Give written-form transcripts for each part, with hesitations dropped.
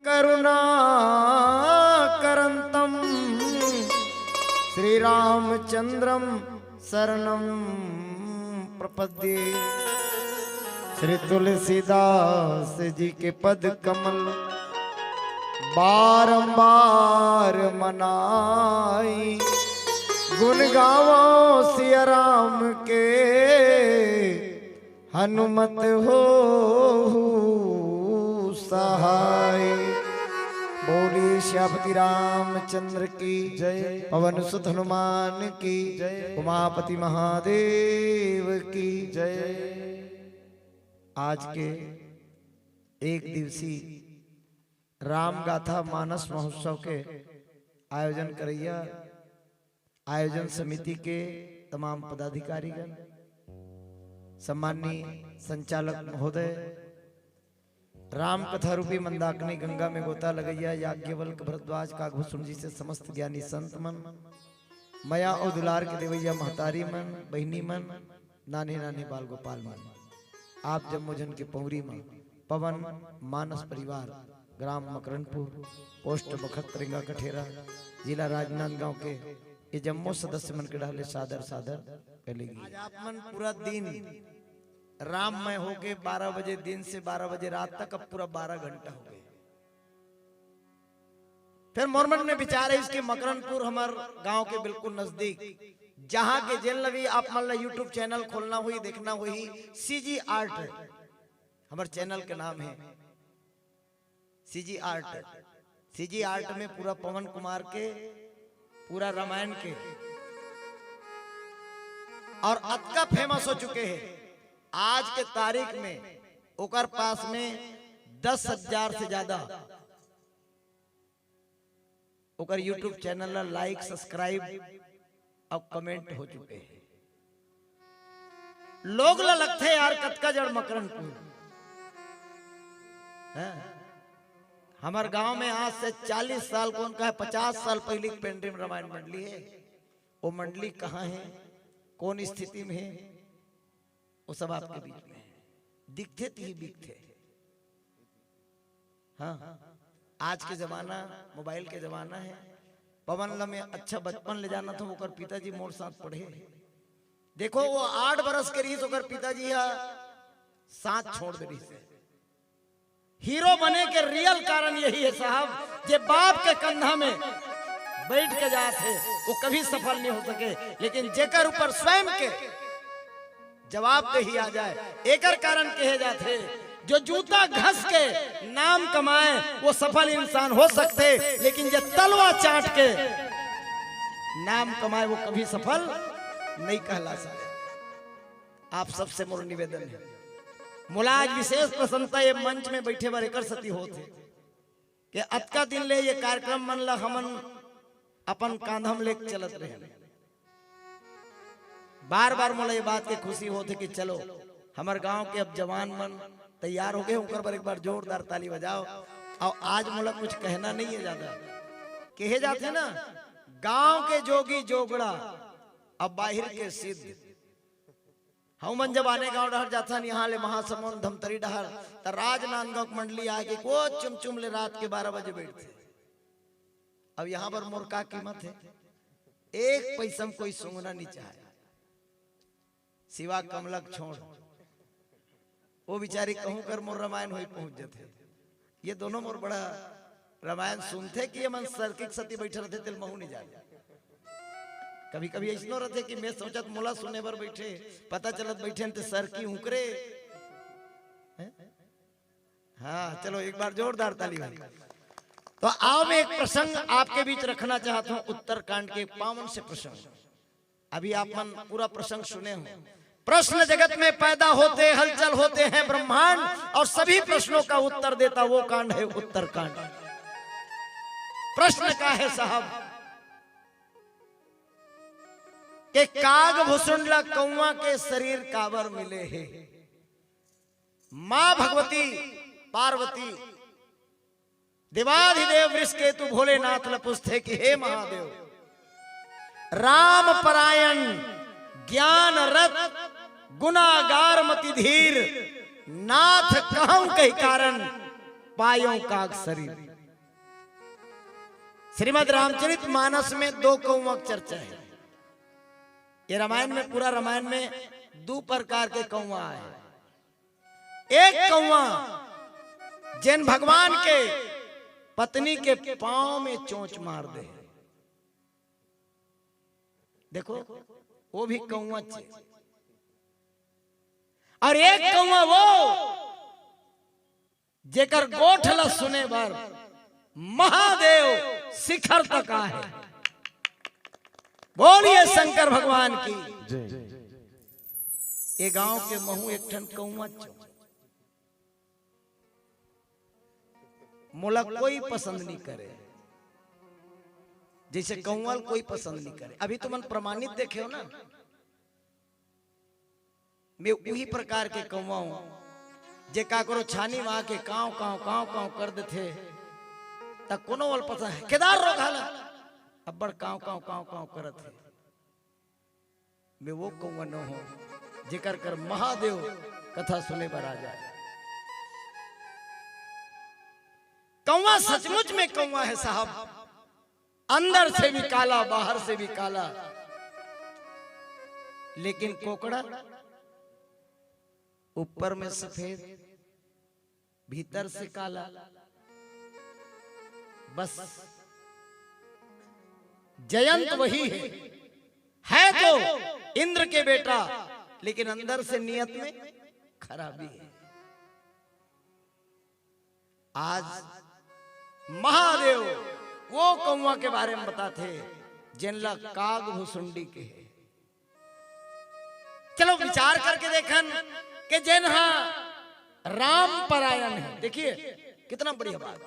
करुणा करंतम श्री रामचंद्रम शरणम प्रपद्ये। श्री तुलसीदास जी के पद कमल बारंबार मनाई, गुण गावो सिया राम के हनुमत हो सहाय। बोलिए श्यापति रामचंद्र की जय, पवन सुत हनुमान की जय, उमापति महादेव की जय। आज के एक दिवसीय राम गाथा मानस महोत्सव के आयोजन करैया आयोजन समिति के तमाम पदाधिकारीगण, सम्माननीय संचालक महोदय, राम कथा रूपी मंदाकिनी गंगा में गोता लगैया याज्ञवल्क भरद्वाज काकभूषण जी से समस्त ज्ञानी संत मन, मया और दुलार के देवैया महतारी मन, बहिनी मन, नाने नाने बाल गोपाल मन, आप जम्मोजन के पौरी मन, पवन मानस परिवार, ग्राम मकरनपुर, पोस्ट बखत रिंगा कठेरा, जिला राजनांदगांव के ये जम्मो सदस्य मन के डाले सादर सादर करेगी। आज आप मन पूरा दिन राममय हो गए। 12 बजे दिन से 12 बजे रात तक, अब पूरा 12 घंटा हो गए। फिर मोरमन में विचार है इसके मकरनपुर हमार गांव के बिल्कुल नजदीक, जहां के जेल लगी आप मन यूट्यूब चैनल खोलना हुई, देखना हुई, सीजी आर्ट हमारे चैनल के नाम है सीजी आर्ट। सीजी आर्ट में पूरा पवन कुमार के पूरा रामायण के और अतका फेमस हो चुके हैं। आज के तारीख में ओकर पास में 10,000 से ज्यादा ओकर यूट्यूब चैनल लाइक सब्सक्राइब और कमेंट हो चुके हैं। लोग लगते यार कतका जड़ मकरनपुर हमारे गांव में आज से 40 साल कौन का है, 50 साल पहले पेंड्रीम रामायण मंडली है। वो मंडली कहाँ है, कौन स्थिति में है, वो सब आपके बीच में है। दिखते ही दिखते। हाँ, आज के जमाना मोबाइल के जमाना है। पवन में अच्छा बचपन ले जाना था, वो पिताजी मोर साथ पढ़े। देखो वो 8 बरस के रही तो पिताजी साथ छोड़ दे रही से। हीरो बने के रियल कारण यही है साहब, जे बाप के कंधा में बैठ के जाते वो कभी सफल नहीं हो सके, लेकिन जेकर ऊपर स्वयं के जवाबदेही आ जाए, एकर कारण कहे जाते जो जूता घस के नाम कमाए वो सफल इंसान हो सकते, लेकिन जो तलवा चाट के नाम कमाए वो कभी सफल नहीं कहला सकते। आप सबसे मोर निवेदन है, मुलाज विशेष प्रसन्नता ये मंच में बैठे बार एकर सती होते कि अतका दिन ले ये कार्यक्रम मन ला हमन अपन कांधम ले चलत रहे। बार बार मोला ये बात के खुशी होते कि चलो हमारे गांव के अब जवान मन तैयार हो गए, उनकर पर एक बार जोरदार ताली बजाओ। और आज मोला कुछ कहना नहीं है ज्यादा, कहे जाते ना गांव के जोगी जोगड़ा अब बाहर के सिद्ध। हम मन जब आने गांव डहर जाता यहाँ ले महासमुंद धमतरी डहर तो राजनांदगांव मंडली आके को चुम ले रात के 12 बजे बैठते। अब यहाँ पर मोर का कीमत है, एक पैसा कोई सूंघना नहीं चाहे सिवा कमलक छोड़। वो बिचारी कहूं कर मोर रामायण हुई पहुंच जाते। ये दोनों मोर बड़ा रामायण सुनते कि ये मन सर्किक सती बैठे रहते तिल महू नहीं जाए। कभी कभी ऐसा रहते कि मैं सोचत मोला सुने पर बैठे, पता चलत बैठे तो सर की उकरे। हाँ चलो एक बार जोरदार ताली भाई। तो आओ मैं एक प्रसंग आपके बीच रखना चाहता हूँ, उत्तरकांड के पावन से प्रसंग। अभी आप मन पूरा प्रसंग सुने हो। प्रश्न जगत में पैदा होते हलचल होते हैं ब्रह्मांड, और सभी प्रश्नों का उत्तर देता वो कांड है उत्तरकांड। प्रश्न का है साहब के काग भुसुंडला कौवा के शरीर काबर मिले हैं। मां भगवती पार्वती देवाधिदेव वृषकेतु भोलेनाथ लपुस्थे कि हे महादेव, राम परायण ज्ञान रत गुनागार मति धीर, नाथ कहूं कई कारण पायों काग शरीर। श्रीमद् रामचरित मानस में 2 कौवा की चर्चा है। ये रामायण में, पूरा रामायण में 2 प्रकार के कौवा है। एक कौवा जिन भगवान के पत्नी के पांव में चोंच मार दे, देखो वो भी कौवा। और एक कौवा वो जेकर गोठला सुने बार महादेव शिखर तक आए। बोलिए शंकर भगवान की। ये गांव के महू एक ठन कौवा मोला कोई पसंद नहीं करे, जैसे कौवल कोई पसंद नहीं करे। अभी तुम प्रमाणित देखे हो ना, मैं वही प्रकार के कौवा हूं जे का करो छानी वहां के काव काव काव काव कर देते तक कोनो वल पता है केदार रोग हाला अब बड़ काव काव काव काव करत है। मैं वो कौवा न हो जेकर कर महादेव कथा सुने पर आ जाए। कौवा सचमुच में कौवा है साहब, अंदर से भी काला बाहर से भी काला। लेकिन कोकड़ा ऊपर में सफेद भीतर से काला। बस जयंत वही है तो इंद्र के बेटा, लेकिन अंदर से नियत में खराबी है। आज महादेव वो कौवा के बारे में बताते जिनला काग भुसुंडी के है। चलो विचार करके देखन कि जिन राम परायण है। देखिए कितना बढ़िया बात,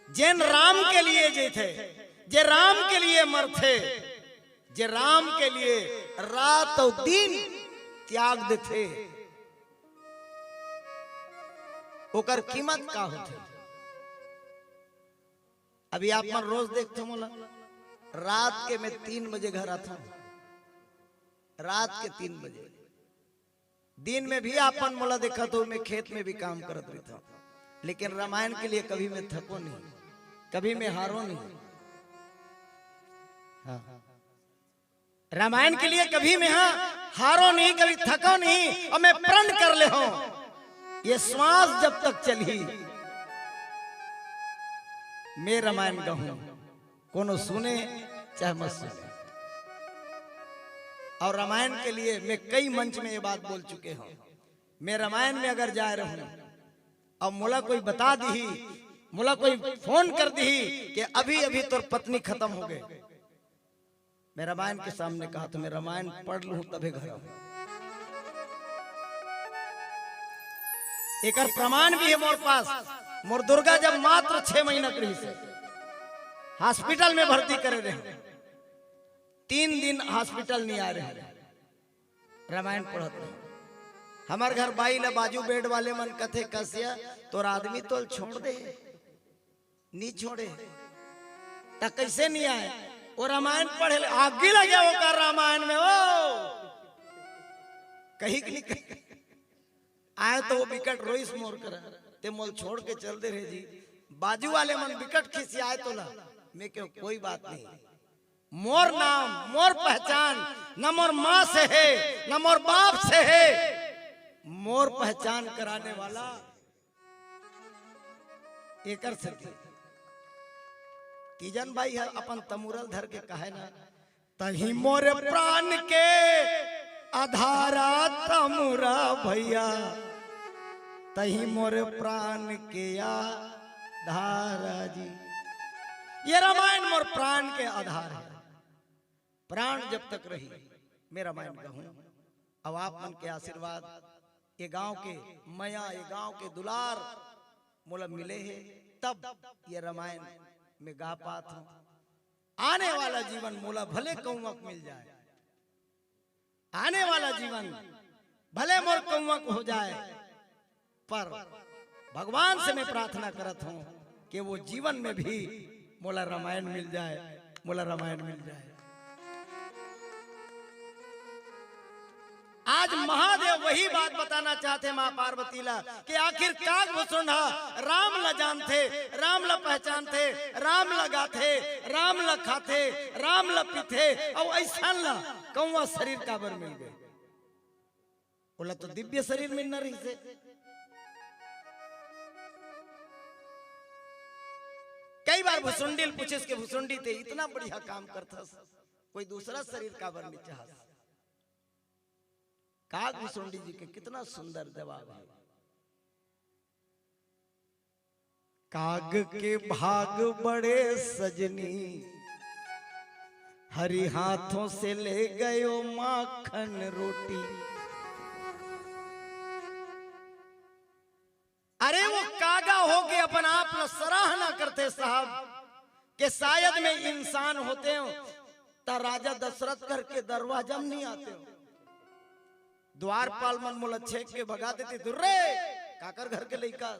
जिन राम के लिए जे थे, जे राम के लिए मरथे, जे राम के लिए रात और दिन त्याग देते, ओकर कीमत का होते। अभी आप मन रोज देखते हो मोला, रात के मैं 3 बजे घर आता हूं, रात के 3 बजे। दिन में भी आपन मोला देखा तो मैं खेत में भी काम करत रहता हूं, लेकिन रामायण के लिए कभी मैं थको नहीं, कभी मैं हारो नहीं। हाँ। रामायण के लिए कभी मैं हारो नहीं, कभी थको नहीं, और मैं प्रण कर ले हूं ये श्वास जब तक चली मैं रामायण कहूं, कोनो सुने चाहे मत सुने। और रामायण के लिए मैं कई मंच में ये बात बोल चुके हूं। मैं रामायण में अगर जा रहा हूं और मुला कोई बता दी, मुला कोई फोन कर दी कि अभी अभी तो पत्नी खत्म हो गए, मैं रामायण के सामने कहा तो मैं रामायण पढ़ लूं तभी घर आऊं। एक प्रमाण भी है मोर पास। मोर दुर्गा जब मात्र 6 महीना रही से हॉस्पिटल में भर्ती करे रहे, 3 दिन हॉस्पिटल नहीं आ रहे, रामायण पढ़त रहे। हमार घर बाई ला बाजू बेड वाले मन कथे कसिया तोर आदमी तो छोड़ दे, नहीं छोड़े तो कैसे नहीं आए। वो रामायण पढ़े आगे लगे वो कर रामायण में, वो कहीं की नहीं आए तो वो विकट रोइस मोर कर ते मोल छोड़ के चल दे रहे जी। बाजू वाले मन विकट खिसी आए तो ला मैं क्यों, कोई बात नहीं। मोर नाम मोर पहचान न मोर माँ से है न मोर बाप से है, मोर पहचान कराने वाला एकर से तीजन भाई है अपन तमुरल धर के कहे ना, तही मोर प्राण के आधारा तमुरा भैया, तही मोर प्राण के आधारा जी। ये रामायण मोर प्राण के आधार है। प्राण जब तक रही मैं रामायण कहूं। अब आप मन के आशीर्वाद, ये गांव के मया, ये गांव के दुलार मोला मिले हैं, तब ये रामायण में गा पात हूं। आने वाला जीवन मोला भले कौवक मिल जाए, आने वाला जीवन भले मोर कौवक हो जाए, पर भगवान से मैं प्रार्थना करत हूं कि वो जीवन में भी मोला रामायण मिल जाए, मोला रामायण मिल जाए। आज महादेव वही बात बताना चाहते माँ पार्वती ला कि आखिर काग भुसुंडा राम ला जानते, राम ला पहचानते, राम ला गाथे, राम ला खाते, राम ला पीते, और ऐसा ला कौवा शरीर काबर मिल गए। बोला तो दिव्य शरीर में न रही से। कई बार भुसुंडील पूछे के भुसुंडी थे इतना बढ़िया काम करता, कोई दूसरा शरीर काबर नहीं चाह। काग भुसुंडी जी के कितना सुंदर जवाब है। काग के भाग बड़े सजनी, हरी हाथों से ले गयो माखन रोटी। अरे वो कागा हो के अपन आप न सराहना करते साहब कि शायद में इंसान होते हो तो राजा दशरथ करके दरवाजा में नहीं आते हो, द्वारपाल मन मोला छेक के भगा देते, दुर्रे काकर घर के लइका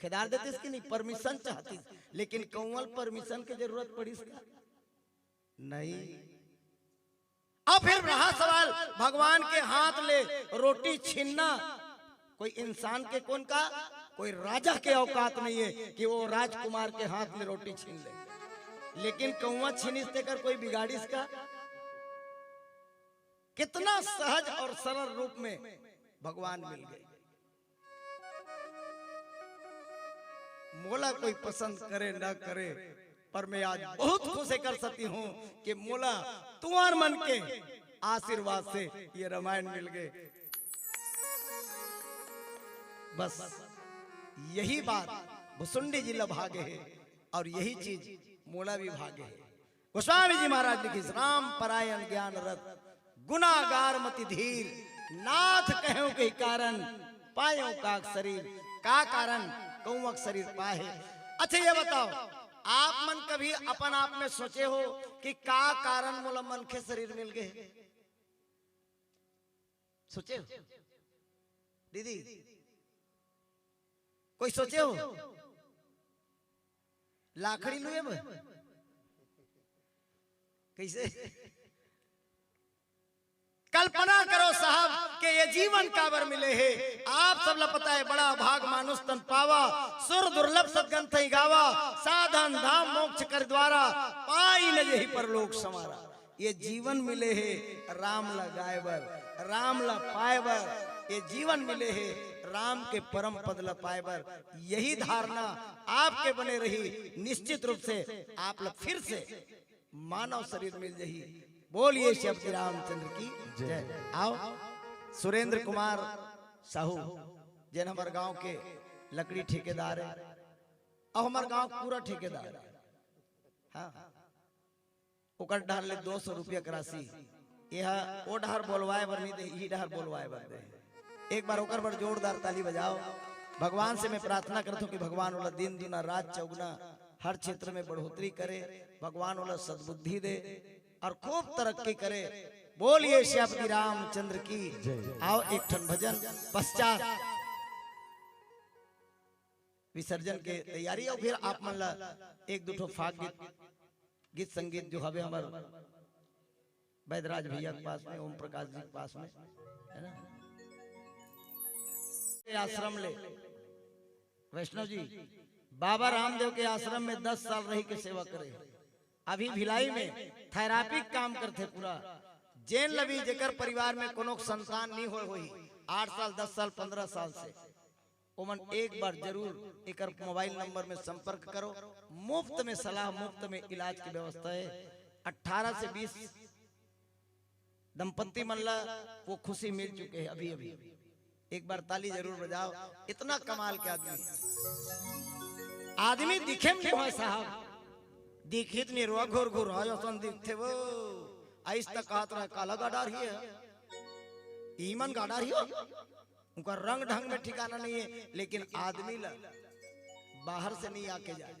खिदार देते इसकी नहीं परमिशन चाहती, लेकिन कंवल परमिशन की जरूरत पड़ी इसका नहीं। अब फिर रहा सवाल भगवान के हाथ ले रोटी छीनना, कोई इंसान के कौन का, कोई राजा के औकात नहीं है कि वो राजकुमार के हाथ में रोटी छीन ले, लेकिन कौवा छीनिस देकर कोई बिगाड़िस का। कितना सहज और सरल रूप में भगवान मिल गए। मोला कोई पसंद करे ना करे, पर मैं आज बहुत खुश कर सकती हूँ कि मोला तुम्हार मन के आशीर्वाद से ये रामायण मिल गए। बस यही बात भुसुंडी जी ला भागे है और यही चीज मोला भी भागे है। गोस्वामी जी महाराज लिखिस राम परायण ज्ञान रथ गुनागार मति धीर, नाथ कहो के कारण पायो काक शरीर। का कारण कौवक शरीर पाए। अच्छा ये बताओ आप मन कभी अपन आप में सोचे हो कि का कारण मोला मन के शरीर मिल गए? सोचे हो दीदी? कोई सोचे हो? लाखड़ी लुए कैसे? कल्पना करो साहब कि ये जीवन काबर मिले है। आप सब ला पता है बड़ा भाग मानुष तन पावा, सुर दुर्लभ सदगन थई गावा, साधन धाम मोक्ष कर द्वारा, पाई न यही पर लोक समारा। ये जीवन मिले है राम ला गायबर, राम ला पाएबर, ये जीवन मिले है राम के परम पद ला पाएबर। यही धारणा आपके बने रही, निश्चित रूप से आप ला फिर से मानव शरीर मिल जाही। बोलिए श्री रामचंद्र की जय। आओ सुरेंद्र कुमार साहू जैन हमारे गांव के लकड़ी ठेकेदार है, और हमारे गांव पूरा ठेकेदार है। हाँ ओकर डाल ले 200 रुपया की राशि, यह ओ डहर बोलवाए बर नहीं दे, ही डहर बोलवाए बर दे। एक बार ओकर बर जोरदार ताली बजाओ। भगवान से मैं प्रार्थना करता हूँ कि भगवान वाला दिन दुना रात चौगुना हर क्षेत्र में बढ़ोतरी करे, भगवान वाला सद्बुद्धि दे और खूब तरक्की करे। बोलिए श्री रामचंद्र की। आओ एक ठन भजन पश्चात विसर्जन के तैयारी, और फिर आप मन ला एक दो फाग गीत संगीत जो हवे हमार वैदराज भैया के पास में, ओम प्रकाश जी के पास में है ना, आश्रम ले वैष्णव जी बाबा रामदेव के आश्रम में 10 साल रही के सेवा करे। अभी भिलाई में थेरापी काम करते पूरा। जैन लवी जेकर परिवार में कोनो संतान नहीं होई 8 साल 10 साल 15 साल से, ओमन एक बार जरूर एक मोबाइल नंबर में संपर्क करो। मुफ्त में सलाह, मुफ्त में इलाज की व्यवस्था है। 18 से 20 दंपति मन ला वो खुशी मिल चुके हैं अभी अभी। एक बार ताली जरूर बजाओ। इतना कमाल के आदमी दिखे में नहीं साहब, दिखित नहीं रुआ घोर घोर आयोसन दिखते वो आइस तक कहत रहा काला गाडार ही है, ईमन गाडार ही हो, उनका रंग ढंग में ठिकाना नहीं है, लेकिन आदमी ला बाहर से नहीं आके जाए,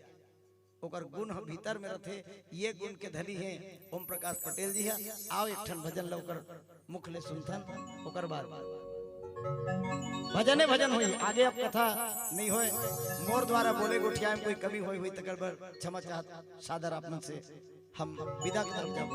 ओकर गुण भीतर में रहते। ये गुण के धनी है ओम प्रकाश पटेल जी है। आओ एक ठन भजन लौकर मुख ले सुनथन, ओकर बाद भजने भजन हुई। आगे अब कथा नहीं होए, मोर द्वारा बोले गोठिया में कोई कमी हुई तकर क्षमा चाहत सादर आपन से हम विदा की तरफ जाओ।